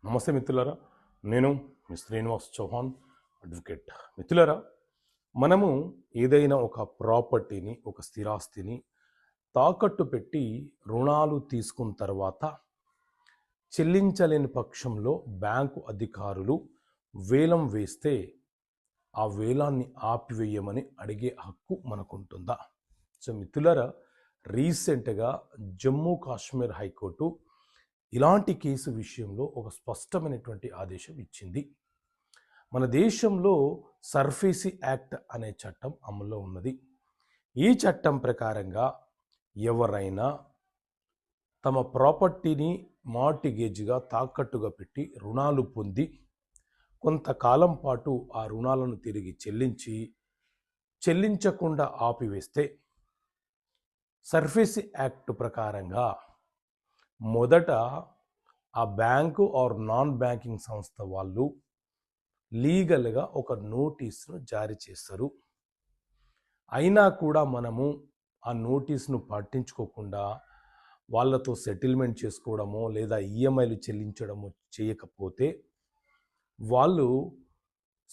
నమస్తే మిత్రులారా, నేను మీ శ్రీనివాస్ చౌహాన్ అడ్వకేట్. మిత్రులారా, మనము ఏదైనా ఒక ప్రాపర్టీని, ఒక స్థిరాస్తిని తాకట్టు పెట్టి రుణాలు తీసుకున్న తర్వాత చెల్లించలేని పక్షంలో బ్యాంకు అధికారులు వేలం వేస్తే ఆ వేలాన్ని ఆపివేయమని అడిగే హక్కు మనకుంటుందా? సో మిత్రులారా, రీసెంట్గా జమ్మూ కాశ్మీర్ హైకోర్టు ఇలాంటి కేసు విషయంలో ఒక స్పష్టమైనటువంటి ఆదేశం ఇచ్చింది. మన దేశంలో సర్ఫేసీ యాక్ట్ అనే చట్టం అమల్లో ఉన్నది. ఈ చట్టం ప్రకారంగా ఎవరైనా తమ ప్రాపర్టీని మార్టిగేజ్గా తాకట్టుగా పెట్టి రుణాలు పొంది కొంతకాలం పాటు ఆ రుణాలను తిరిగి చెల్లించకుండా ఆపివేస్తే సర్ఫేసీ యాక్ట్ ప్రకారంగా మొదట ఆ బ్యాంకు ఆర్ నాన్ బ్యాంకింగ్ సంస్థ వాళ్ళు లీగల్గా ఒక నోటీస్ను జారీ చేస్తారు. అయినా కూడా మనము ఆ నోటీస్ను పట్టించుకోకుండా వాళ్ళతో సెటిల్మెంట్ చేసుకోవడమో లేదా ఈఎంఐలు చెల్లించడమో చేయకపోతే వాళ్ళు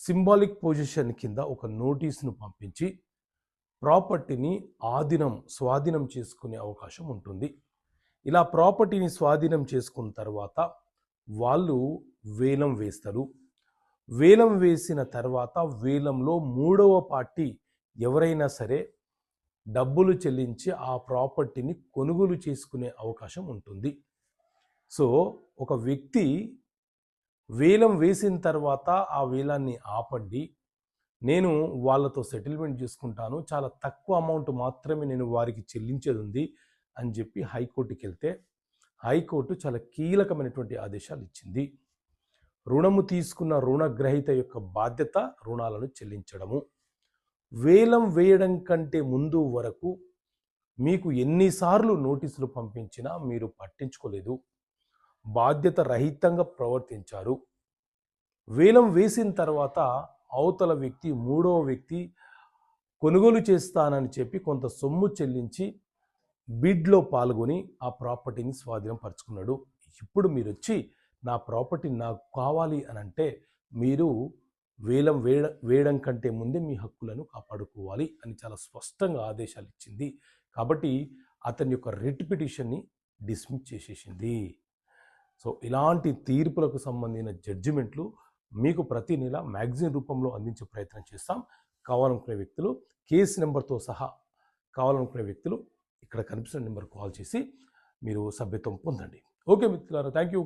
సింబాలిక్ పొజిషన్ కింద ఒక నోటీస్ను పంపించి ప్రాపర్టీని స్వాధీనం చేసుకునే అవకాశం ఉంటుంది. ఇలా ప్రాపర్టీని స్వాధీనం చేసుకున్న తర్వాత వాళ్ళు వేలం వేస్తారు. వేలం వేసిన తర్వాత వేలంలో మూడవ పార్టీ ఎవరైనా సరే డబ్బులు చెల్లించి ఆ ప్రాపర్టీని కొనుగోలు చేసుకునే అవకాశం ఉంటుంది. సో ఒక వ్యక్తి వేలం వేసిన తర్వాత ఆ వేలాన్ని ఆపండి, నేను వాళ్ళతో సెటిల్మెంట్ చేసుకుంటాను, చాలా తక్కువ అమౌంట్ మాత్రమే నేను వారికి చెల్లించేది ఉంది అని చెప్పి హైకోర్టుకి వెళ్తే హైకోర్టు చాలా కీలకమైనటువంటి ఆదేశాలు ఇచ్చింది. రుణము తీసుకున్న రుణగ్రహీత యొక్క బాధ్యత రుణాలను చెల్లించడము. వేలం వేయడం కంటే ముందు వరకు మీకు ఎన్నిసార్లు నోటీసులు పంపించినా మీరు పట్టించుకోలేదు, బాధ్యత రహితంగా ప్రవర్తించారు. వేలం వేసిన తర్వాత అవతల వ్యక్తి, మూడవ వ్యక్తి కొనుగోలు చేస్తానని చెప్పి కొంత సొమ్ము చెల్లించి బిడ్లో పాల్గొని ఆ ప్రాపర్టీని స్వాధీనం పరుచుకున్నాడు. ఇప్పుడు మీరు వచ్చి నా ప్రాపర్టీ నాకు కావాలి అని అంటే మీరు వేలం వేయడం కంటే ముందే మీ హక్కులను కాపాడుకోవాలి అని చాలా స్పష్టంగా ఆదేశాలు ఇచ్చింది. కాబట్టి అతని యొక్క రిట్ పిటిషన్ని డిస్మిస్ చేసేసింది. సో ఇలాంటి తీర్పులకు సంబంధించిన జడ్జిమెంట్లు మీకు ప్రతి నెల మ్యాగజైన్ రూపంలో అందించే ప్రయత్నం చేస్తాం. కావాలనుకునే వ్యక్తులు కేసు నెంబర్తో సహా కావాలనుకునే వ్యక్తులు ఇక్కడ కనిపిస్తున్న నెంబర్ కాల్ చేసి మీరు సభ్యత్వం పొందండి. ఓకే మిత్రులారా, థ్యాంక్ యూ.